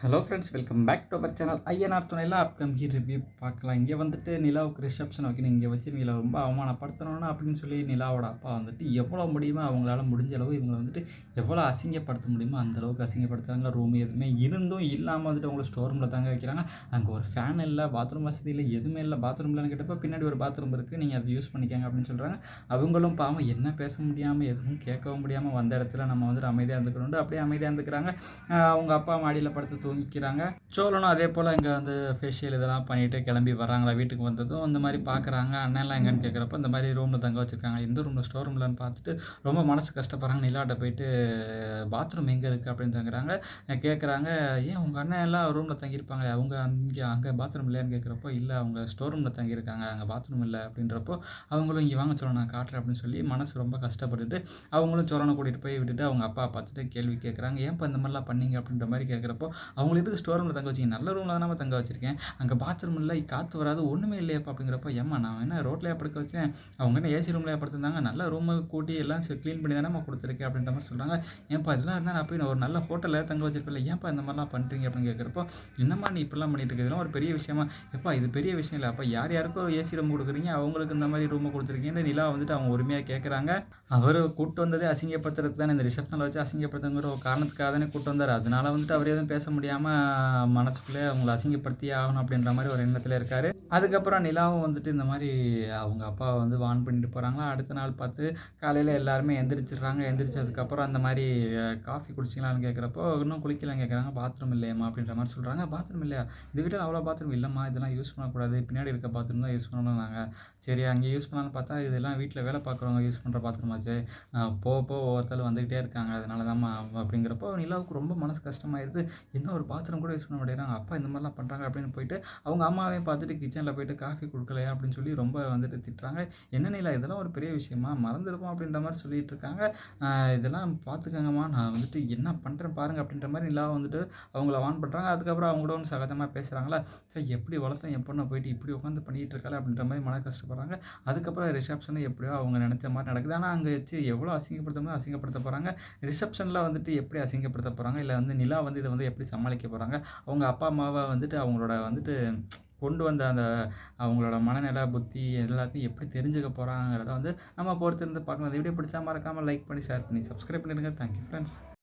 Hello friends, welcome back to our channel. Ayyanar துணையில் upcoming review பார்க்கலாம். இங்கே வந்துட்டு நிலாவுக்கு ரிசப்ஷன் வைக்கணும், இங்கே வச்சு இவங்கள ரொம்ப அவமானப்படுத்தணும்னு அப்படின்னு சொல்லி நிலாவோட அப்பா வந்துட்டு எவ்வளோ முடியுமோ அவங்களால முடிஞ்ச அளவு இவங்களை வந்துட்டு எவ்வளோ அசிங்கப்படுத்த முடியுமோ அந்த அளவுக்கு அசிங்கப்படுத்துறாங்க. ரூம் எதுவுமே இருந்தும் இல்லாமல் வந்துட்டு அவங்கள ஸ்டோர் ரூமில் தங்க வைக்கிறாங்க. அங்கே ஒரு ஃபேன் இல்லை, பாத்ரூம் வசதி இல்லை, எதுவுமே இல்லை. பாத்ரூம் இல்லைன்னு கேட்டப்போ பின்னாடி ஒரு பாத்ரூம் இருக்குது, நீங்கள் அதை யூஸ் பண்ணிக்கங்க அப்படின்னு சொல்கிறாங்க. அவங்களும் பாவம் என்ன பேச முடியாமல் எதுவும் கேட்கவும் முடியாமல் வந்த இடத்துல நம்ம வந்துட்டு அமைதியாக இருந்துக்கணும், அப்படியே அமைதியாக இருந்துக்கிறாங்க. அவங்க அப்பா மாடியில் படுத்து தூங்கிக்கிறாங்க. சோழனும் அதே போல் இங்கே வந்து ஃபேஷியல் இதெல்லாம் பண்ணிவிட்டு கிளம்பி வராங்களா. வீட்டுக்கு வந்ததும் இந்த மாதிரி பார்க்குறாங்க. அண்ணன்லாம் எங்கன்னு கேட்குறப்போ இந்த மாதிரி ரூமில் தங்க வச்சுருக்காங்க. எந்த ரூமில்? ஸ்டோர் ரூம்லன்னு பார்த்துட்டு ரொம்ப மனசு கஷ்டப்படுறாங்க. நிலாட்ட போயிட்டு பாத்ரூம் எங்கே இருக்குது அப்படின்னு தங்குறாங்க. கேட்குறாங்க, ஏன் உங்கள் அண்ணன் எல்லாம் ரூமில் தங்கியிருப்பாங்க, அவங்க அங்கே பாத்ரூம் இல்லையான்னு கேட்குறப்போ, இல்லை அவங்க ஸ்டோர் ரூமில் தங்கியிருக்காங்க, அங்கே பாத்ரூம் இல்லை அப்படின்றப்போ, அவங்களும் இங்கே வாங்க சொல்ல நான் காட்டுறேன் அப்படின்னு சொல்லி மனசு ரொம்ப கஷ்டப்பட்டுட்டு அவங்களும் சோழனை கூட்டிகிட்டு போய் விட்டுட்டு அவங்க அப்பா பார்த்துட்டு கேள்வி கேட்குறாங்க, ஏன்ப்பா இந்த மாதிரிலாம் பண்ணீங்க அப்படின்ற மாதிரி கேட்குறப்போ, அவங்க எதுக்கு ஸ்டோர் ரூமில் தங்க வச்சிங்க, நல்ல ரூமில் தானே தங்க வச்சிருக்கேன், அங்கே பாத்ரூம் இல்லை, காற்று வராது, ஒன்றுமே இல்லையாப்பா அப்படிங்கிறப்போ, ஏம்மா நான் என்ன ரோட்லேயே படுக்க வச்சேன், அவங்க என்ன ஏசி ரூம்லேயே படுத்திருந்தாங்க, நல்ல ரூமை கூட்டி எல்லாம் க்ளீன் பண்ணி தானே கொடுத்துருக்கேன் அப்படின்ற மாதிரி சொல்கிறாங்க. ஏன்ப்பா இதெல்லாம் இருந்தால் நான் போய் ஒரு நல்ல ஹோட்டலில் தங்க வச்சிருப்பில்ல, ஏன்ப்பா இந்த மாதிரிலாம் பண்ணுறீங்க அப்படின்னு கேட்குறப்போ, என்னம்மா நீ இப்படிலாம் பண்ணிட்டு இருக்கு, இதெல்லாம் ஒரு பெரிய விஷயமா, எப்பா இது பெரிய விஷயம் இல்லை, அப்போ யார் யாருக்கோ ஏசி ரூம் கொடுக்குறீங்க, அவங்களுக்கு இந்த மாதிரி ரூமை கொடுத்துருக்கீங்கன்னு நிலா வந்துட்டு அவங்க உரிமையாக கேட்குறாங்க. அவர் கூப்பிட்டு வந்ததே அசிங்கப்படுத்துறது தானே, இந்த ரிசப்ஷனில் வச்சு அசிங்கப்படுத்துங்கிற ஒரு காரணத்துக்காக தானே கூப்பிட்டு வந்தார். அதனால வந்துட்டு அவர் எதுவும் பேச முடியாமல் மனசுக்குள்ளே அவங்கள அசிங்கப்படுத்தியே ஆகணும் அப்படின்ற மாதிரி ஒரு எண்ணத்தில் இருக்கார். அதுக்கப்புறம் நிலாவும் வந்துட்டு இந்த மாதிரி அவங்க அப்பாவை வந்து வான் பண்ணிட்டு போகிறாங்களா. அடுத்த நாள் பார்த்து காலையில் எல்லாருமே எந்திரிச்சிடுறாங்க. எந்திரிச்சதுக்கப்புறம் அந்த மாதிரி காஃபி குடிச்சிங்களான்னு கேட்குறப்போ, இன்னும் குளிக்கலான்னு கேட்குறாங்க. பாத்ரூம் இல்லையம்மா அப்படின்ற மாதிரி சொல்கிறாங்க. பாத்ரூம் இல்லையா, இந்த வீட்டில் அவ்வளோ பாத்ரூம் இல்லைம்மா, இதெல்லாம் யூஸ் பண்ணக்கூடாது, பின்னாடி இருக்க பாத்ரூம் தான் யூஸ் பண்ணணும். நாங்கள் சரி அங்கே யூஸ் பண்ணலான்னு பார்த்தா, இதெல்லாம் வீட்டில் வேலை பார்க்குறவங்க யூஸ் பண்ணுற பாத்ரூம் ஆச்சு, போக போக ஒவ்வொருத்தரும் வந்துக்கிட்டே இருக்காங்க, அதனால தான்மா அப்படிங்கிறப்போ நிலாவுக்கு ரொம்ப மனசு கஷ்டமாயிருது. என்ன ஒரு பாத்ரூம் கூட யூஸ் பண்ண மாட்டேங்கிறாங்க, அப்பா இந்த மாதிரிலாம் பண்ணுறாங்க அப்படின்னு போயிட்டு அவங்க அம்மாவையும் பார்த்துட்டு கிச்சனில் போயிட்டு காஃபி கொடுக்கலையா அப்படின்னு சொல்லி ரொம்ப வந்துட்டு திட்டுறாங்க. என்ன நிலா இதெல்லாம் ஒரு பெரிய விஷயமா, மறந்துருப்போம் அப்படின்ற மாதிரி சொல்லிட்டு இருக்காங்க. இதெல்லாம் பார்த்துக்கங்கம்மா, நான் வந்துட்டு என்ன பண்ணுறேன் பாருங்கள் அப்படின்ற மாதிரி நிலா வந்துட்டு அவங்கள வான் பண்ணுறாங்க. அதுக்கப்புறம் அவங்களோட ஒன்று சகஜமாக பேசுகிறாங்களா, சரி எப்படி வளர்த்தேன் என் பொண்ணை போயிட்டு இப்படி உட்காந்து பண்ணிகிட்டு இருக்காள் அப்படின்ற மாதிரி மன கஷ்டப்படுறாங்க. அதுக்கப்புறம் ரிசப்ஷனை எப்படியோ அவங்க நினச்ச மாதிரி நடக்குது. ஆனால் அங்கே வச்சு எவ்வளோ அசிங்கப்படுத்தணும் அசிங்கப்படுத்த போகிறாங்க. ரிசப்ஷனில் வந்துட்டு எப்படி அசிங்கப்படுத்த போகிறாங்க, இல்லை வந்து நிலா வந்து இதை வந்து எப்படி சமாளிக்க போகிறாங்க, அவங்க அப்பா அம்மாவை வந்துட்டு அவங்களோட வந்துட்டு கொண்டு வந்த அந்த அவங்களோட மனநிலை புத்தி எல்லாத்தையும் எப்படி தெரிஞ்சுக்க போகிறாங்கிறத வந்து நம்ம பொறுத்திருந்து பார்க்கலாம். இந்த வீடியோ பிடிச்சா மறக்காமல் லைக் பண்ணி ஷேர் பண்ணி சப்ஸ்கிரைப் பண்ணிடுங்க. Thank you friends.